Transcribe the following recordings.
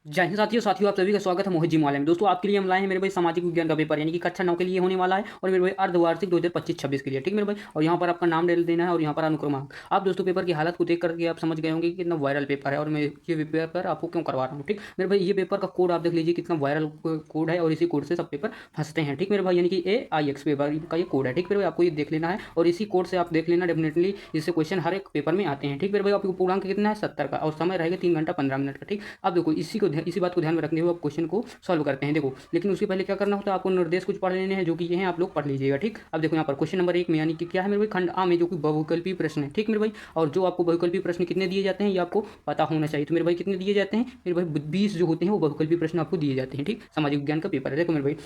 जय हिंद साथियों आप सभी का स्वागत है मोहित जी मॉल में। दोस्तों आपके लिए हम लाए हैं मेरे भाई सामाजिक विज्ञान का पेपर यानी कि कक्षा 9 के लिए होने वाला है और मेरे भाई अर्धवार्षिक 2025-26 के लिए। ठीक मेरे भाई, और यहाँ पर आपका नाम डाल देना है और यहाँ पर अनुक्रमांक। आप दोस्तों पेपर की हालत को देख करके आप समझ गए होंगे कि कितना वायरल पेपर है और मैं ये पेपर आपको क्यों करवा रहा हूँ। ठीक मेरे भाई, ये पेपर का कोड आप देख लीजिए कितना वायरल कोड है और इसी कोड से सब पेपर फंसते हैं। ठीक मेरे भाई, यानी कि AIX पेपर का ये कोड है। ठीक मेरे भाई, आपको ये देख लेना है और इसी कोड से आप देख लेना डेफिनेटली, इससे क्वेश्चन हर एक पेपर में आते हैं। ठीक मेरे भाई, आपको पूर्णांक कितना है 70 का और समय रहेगा 3 घंटा 15 मिनट का। ठीक, अब देखो इसी बात को ध्यान में रखते हुए आप क्वेश्चन को सॉल्व करते हैं। देखो, लेकिन उसके पहले क्या करना होता है, आपको निर्देश कुछ पढ़ लेने हैं जो कि ये हैं, आप लोग पढ़ लीजिएगा। ठीक, अब देखो यहाँ पर क्वेश्चन नंबर 1 में यानी कि क्या है मेरे भाई, खंड आ में जो कि बहुविकल्पीय प्रश्न है। ठीक मेरे भाई, और जो आपको बहुविकल्पीय प्रश्न कितने दिए जाते हैं ये आपको पता होना चाहिए। तो मेरे भाई कितने दिए जाते हैं मेरे भाई, 20 जो होते हैं वो बहुविकल्पीय प्रश्न आपको दिए जाते हैं। ठीक, सामाजिक विज्ञान का पेपर है। देखो मेरे भाई,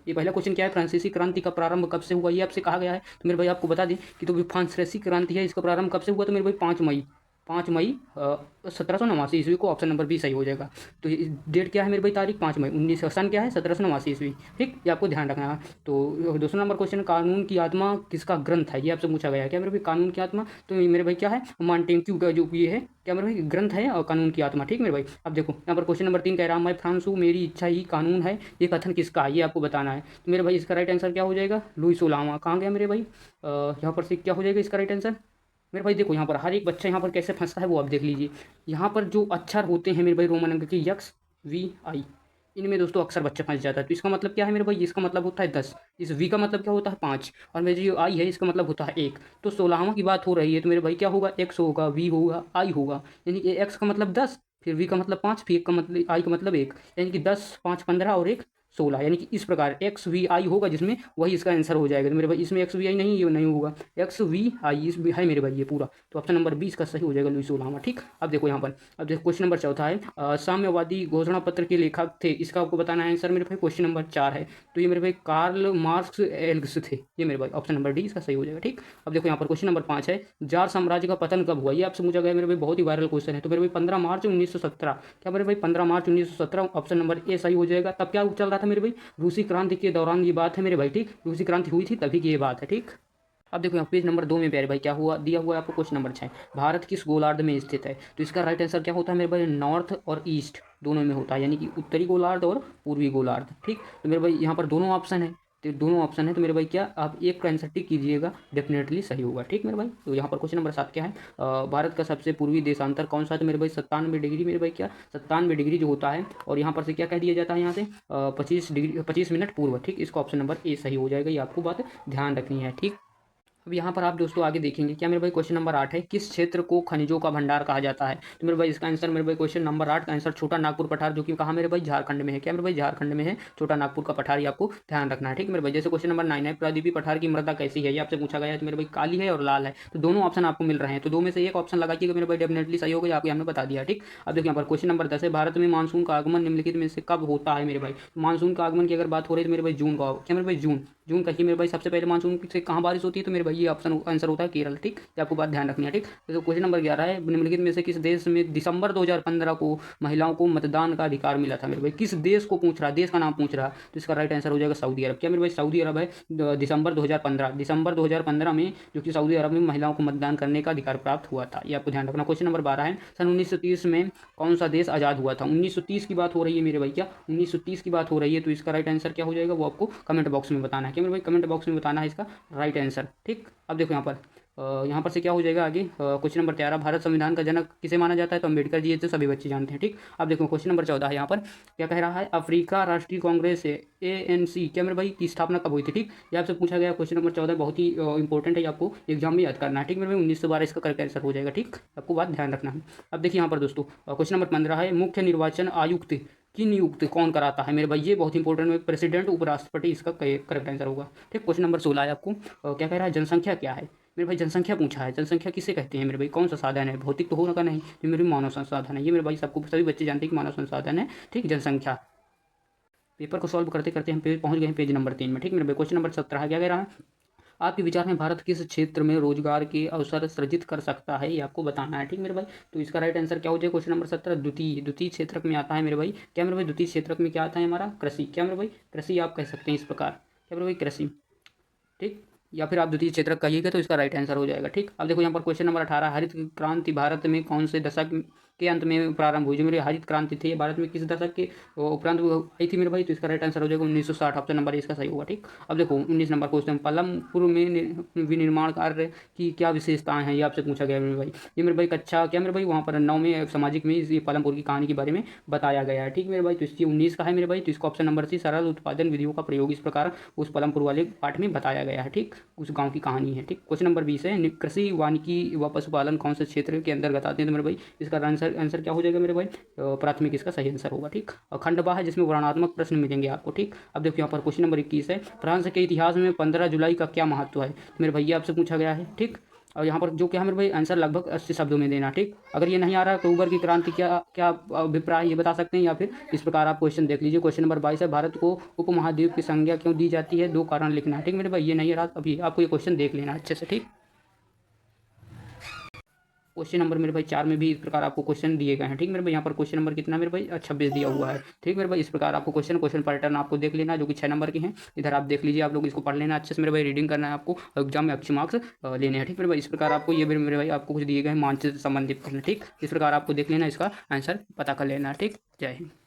ये पहला क्वेश्चन क्या है, फ्रांसीसी क्रांति का प्रारंभ कब से हुआ, ये आपसे कहा गया है। तो मेरे भाई आपको बता दें कि तो फ्रांसीसी क्रांति है, इसका प्रारंभ कब से हुआ, तो मेरे भाई 5 मई 1789 ईस्वी को। ऑप्शन नंबर बी सही हो जाएगा। तो डेट क्या है मेरे भाई, तारीख 5 मई 19, सन क्या है 1789 ईस्वी। ठीक, ये आपको ध्यान रखना है। तो दूसरा नंबर क्वेश्चन, कानून की आत्मा किसका ग्रंथ है, ये आपसे पूछा गया है। क्या मेरे भाई, कानून की आत्मा, तो मेरे भाई क्या है, मॉन्टेग्यू का जो ये है क्या मेरे भाई ग्रंथ है, और कानून की आत्मा। ठीक मेरे भाई, अब देखो यहाँ पर क्वेश्चन नंबर 3 कह रहा है, मैं फ्रांस हूँ, मेरी इच्छा ही कानून है, ये कथन किसका है, ये आपको बताना है। तो मेरे भाई इसका राइट आंसर क्या हो जाएगा, लुई सोलामा। कहाँ गया मेरे भाई, यहाँ पर से क्या हो जाएगा इसका राइट आंसर। मेरे भाई देखो यहाँ पर हर एक बच्चा यहाँ पर कैसे फंसता है वो आप देख लीजिए। यहाँ पर जो अक्षर होते हैं मेरे भाई रोमन अंक के, XVI, इनमें दोस्तों अक्सर बच्चा फंस जाता है। तो इसका मतलब क्या है मेरे भाई, इसका मतलब होता है 10, इस V का मतलब क्या होता है 5, और मेरी जो I है इसका मतलब होता है 1। तो 16वां की बात हो रही है तो मेरे भाई क्या होगा, X होगा, V होगा, I होगा। यानी कि X का मतलब 10, फिर V का मतलब 5, फिर का मतलब I का मतलब 1, यानी कि 10, 5, 15 और 1 16। यानी कि इस प्रकार XVI होगा जिसमें वही इसका आंसर हो जाएगा। तो मेरे भाई इसमें XVI नहीं, ये नहीं होगा, XVI इस है मेरे भाई ये पूरा। तो ऑप्शन नंबर 20 का सही हो जाएगा, लुई सोलामा। ठीक, अब देखो यहाँ पर, अब देखो क्वेश्चन नंबर चौथा है, साम्यवादी घोषणा पत्र के लेखक थे, इसका आपको बताना है आंसर। मेरे भाई क्वेश्चन नंबर 4 है, तो ये मेरे भाई कार्ल मार्क्स एंगल्स थे, ये मेरे भाई ऑप्शन नंबर डी इसका सही हो जाएगा। ठीक, अब देखो यहाँ पर क्वेश्चन नंबर 5 है, जार साम्राज्य का पतन कब हुआ, ये आपसे पूछा गया मेरे भाई, बहुत ही वायरल क्वेश्चन है। तो मेरे भाई 15 मार्च 1917। क्या मेरे भाई 15 मार्च 1917 ऑप्शन नंबर ए सही हो जाएगा। तब क्या चल रहा था मेरे भाई, रूसी क्रांति के दौरान ये बात है मेरे भाई। ठीक, रूसी क्रांति हुई थी तभी की ये बात है। ठीक, अब देखो यहाँ पेज नंबर 2 में प्यारे भाई क्या हुआ दिया हुआ है आपको, क्वेश्चन नंबर 6, भारत किस गोलार्ध में स्थित है। तो इसका राइट आंसर क्या होता है मेरे भाई, नॉर्थ और ईस्ट दोनों में होता है, यानी कि उत्तरी गोलार्ध और पूर्वी गोलार्ध। ठीक, तो मेरे भाई यहाँ पर दोनों ऑप्शन है, तो दोनों ऑप्शन है, तो मेरे भाई क्या आप एक का आंसर टिक कीजिएगा, डेफिनेटली सही होगा। ठीक मेरे भाई, तो यहाँ पर क्वेश्चन नंबर 7 क्या है, भारत का सबसे पूर्वी देशांतर कौन सा है। तो मेरे भाई 97 डिग्री, मेरे भाई क्या 97 डिग्री जो होता है, और यहाँ पर से क्या कह दिया जाता है यहाँ से 25 डिग्री 25 मिनट पूर्व। ठीक, इसका ऑप्शन नंबर ए सही हो जाएगा, ये आपको बात ध्यान रखनी है। ठीक, अब यहाँ पर आप दोस्तों आगे देखेंगे क्या मेरे भाई, क्वेश्चन नंबर 8 है, किस क्षेत्र को खनिजों का भंडार कहा जाता है। तो मेरे भाई इसका आंसर, मेरे भाई क्वेश्चन नंबर 8 का आंसर छोटा नागपुर पठार, जो कि कहाँ मेरे भाई झारखंड में है। क्या मेरे भाई झारखंड में है छोटा नागपुर का पठार, ये आपको ध्यान रखना है। ठीक मेरे भाई, जैसे क्वेश्चन नंबर 9 है, प्रादीपी पठार की मृदा कैसी है, ये आपसे पूछा गया है। तो मेरे भाई काली है और लाल है, तो दोनों ऑप्शन आपको मिल रहे हैं, तो दो में से एक ऑप्शन लगाइएगा मेरे भाई, डेफिनेटली सही होगा, आपको हमने बता दिया। ठीक, अब देखिए यहाँ पर क्वेश्चन नंबर 10 है, भारत में मानसून का आगमन निम्नलिखित में से कब होता है मेरे भाई। मानसून का आगमन की अगर बात हो रही है तो मेरे भाई जून का, क्या मेरे भाई जून जून का ही मेरे भाई सबसे पहले मानसून से कहाँ बारिश होती है। तो मेरे भाई ये ऑप्शन आंसर होता है केरल। ठीक, ये आपको बात ध्यान रखनी है। ठीक, तो क्वेश्चन नंबर 11 है, निम्नलिखित में से किस देश में दिसंबर 2015 को महिलाओं को मतदान का अधिकार मिला था। मेरे भाई किस देश को पूछ रहा है, देश का नाम पूछ रहा है, तो इसका राइट आंसर हो जाएगा सऊदी अरब। क्या मेरे भाई सऊदी अरब है, दिसंबर 2015 में जो कि सऊदी अरब में महिलाओं को मतदान करने का अधिकार प्राप्त हुआ था, ये आपको ध्यान रखना। क्वेश्चन नंबर 12 है, सन 1930 में कौन सा देश आज़ाद हुआ था। 1930 की बात हो रही है मेरे भाई, क्या 1930 की बात हो रही है, तो इसका राइट आंसर क्या हो जाएगा वो आपको कमेंट बॉक्स में बताना है। क्या मेरे भाई कमेंट बॉक्स में बताना है इसका राइट आंसर। ठीक, अब देखो यहाँ पर से क्या हो जाएगा आगे, क्वेश्चन नंबर 13, भारत संविधान का जनक किसे माना जाता है। तो अम्बेडकर जी, ये तो सभी बच्चे जानते हैं। ठीक, अब देखो क्वेश्चन नंबर 14 है, यहाँ पर क्या कह रहा है, अफ्रीका राष्ट्रीय कांग्रेस ANC क्या मेरे भाई की स्थापना कब हुई थी। ठीक, ये आपसे पूछा गया क्वेश्चन नंबर 14, बहुत ही इंपॉर्टेंट है, आपको एग्जाम में याद करना है। ठीक मेरे भाई 1912 इसका करेक्ट आंसर हो जाएगा। ठीक, आपको बात ध्यान रखना है। अब देखिए यहाँ पर दोस्तों क्वेश्चन नंबर 15 है, मुख्य निर्वाचन आयुक्त की नियुक्ति कौन कराता है। मेरे भाई ये बहुत इंपॉर्टेंट है, प्रेसिडेंट उपराष्ट्रपति इसका करेक्ट आंसर होगा। ठीक, क्वेश्चन नंबर 16 है आपको, क्या कह रहा है, जनसंख्या क्या है। मेरे भाई जनसंख्या पूछा है, जनसंख्या किसे कहते हैं मेरे भाई, कौन सा साधन है, भौतिक तो होगा नहीं, ये मेरे मानव संसाधन है। ये मेरे भाई सबको सभी बच्चे जानते हैं कि मानव संसाधन है। ठीक, जनसंख्या। पेपर को सॉल्व करते करते हम पेज पहुंच गए हैं पेज नंबर 3 में। ठीक मेरे भाई, क्वेश्चन नंबर 17 है, क्या कह रहा है, आपके विचार में भारत किस क्षेत्र में रोजगार के अवसर सृजित कर सकता है, ये आपको बताना है। ठीक मेरे भाई, तो इसका राइट आंसर क्या हो जाए, क्वेश्चन नंबर 17 द्वितीय क्षेत्र में आता है मेरे भाई। क्या मेरे भाई द्वितीय क्षेत्र में क्या आता है हमारा, कृषि। क्या मेरे भाई कृषि आप कह सकते हैं इस प्रकार, क्या मेरे भाई कृषि। ठीक, या फिर आप द्वितीय क्षेत्र कहिएगा तो इसका राइट आंसर हो जाएगा। ठीक, अब देखो यहाँ पर क्वेश्चन नंबर 18, हरित क्रांति भारत में कौन से दशक के अंत में प्रारंभ हुई। जो मेरी हरित क्रांति थी, भारत में किस दशक के उपरांत आई थी मेरे भाई? तो इसका राइट आंसर हो जाएगा 1960। ऑप्शन नंबर इसका सही होगा। ठीक, अब देखो 19 नंबर क्वेश्चन, पालमपुर में विनिर्माण कार्य की क्या विशेषताएं हैं, ये आपसे पूछा गया मेरे भाई। ये मेरे भाई कक्षा क्या मेरे भाई, वहाँ पर 9वें सामाजिक में इस पालमपुर की कहानी के बारे में बताया गया है। ठीक मेरे भाई, तो इसकी 19 का है मेरे भाई। तो इसका ऑप्शन नंबर सी, सरल उत्पादन विधियों का प्रयोग इस प्रकार उस पालमपुर वाले पाठ में बताया गया है। ठीक, उस गाँव की कहानी है। ठीक, क्वेश्चन नंबर 20 है, कृषि वानिकी व पशुपालन कौन से क्षेत्र के अंतर्गत आते हैं? तो मेरे भाई इसका आंसर क्या हो जाएगा मेरे भाई? प्राथमिक इसका सही आंसर होगा। ठीक, और खंडवा है जिसमें वर्णनात्मक प्रश्न मिलेंगे आपको। ठीक, अब देखो यहाँ पर क्वेश्चन नंबर 21 है, फ्रांस के इतिहास में 15 जुलाई का क्या महत्व है? तो मेरे भैया आपसे पूछा गया है। ठीक, और यहाँ पर जो क्या है मेरे भाई, आंसर लगभग 80 शब्दों में देना। ठीक, अगर ये नहीं आ रहा तो अक्टूबर की क्रांति क्या क्या अभिप्राय ये बता सकते हैं, या फिर इस प्रकार आप क्वेश्चन देख लीजिए। क्वेश्चन नंबर 22 है, भारत को उपमहाद्वीप की संज्ञा क्यों दी जाती है? 2 कारण लिखना है। ठीक मेरे भाई, ये नहीं आ रहा अभी आपको ये क्वेश्चन देख लेना अच्छे से। ठीक, क्वेश्चन नंबर मेरे भाई 4 में भी इस प्रकार आपको क्वेश्चन दिए गए हैं। ठीक मेरे भाई, यहाँ पर क्वेश्चन नंबर कितना मेरे भाई? 26 दिया हुआ है। ठीक मेरे भाई, इस प्रकार आपको क्वेश्चन पैटर्न आपको देख लेना, जो कि 6 नंबर के हैं। इधर आप देख लीजिए, आप लोग इसको पढ़ लेना अच्छे से मेरे भाई, रीडिंग करना है आपको, एग्जाम में अच्छे मार्क्स लेने हैं। ठीक मेरे भाई, इस प्रकार आपको ये मेरे भाई आपको कुछ दिए गए हैं मानचित्र संबंधित प्रश्न। ठीक, इस प्रकार आपको देख लेना, इसका आंसर पता कर लेना। ठीक, जय हिंद।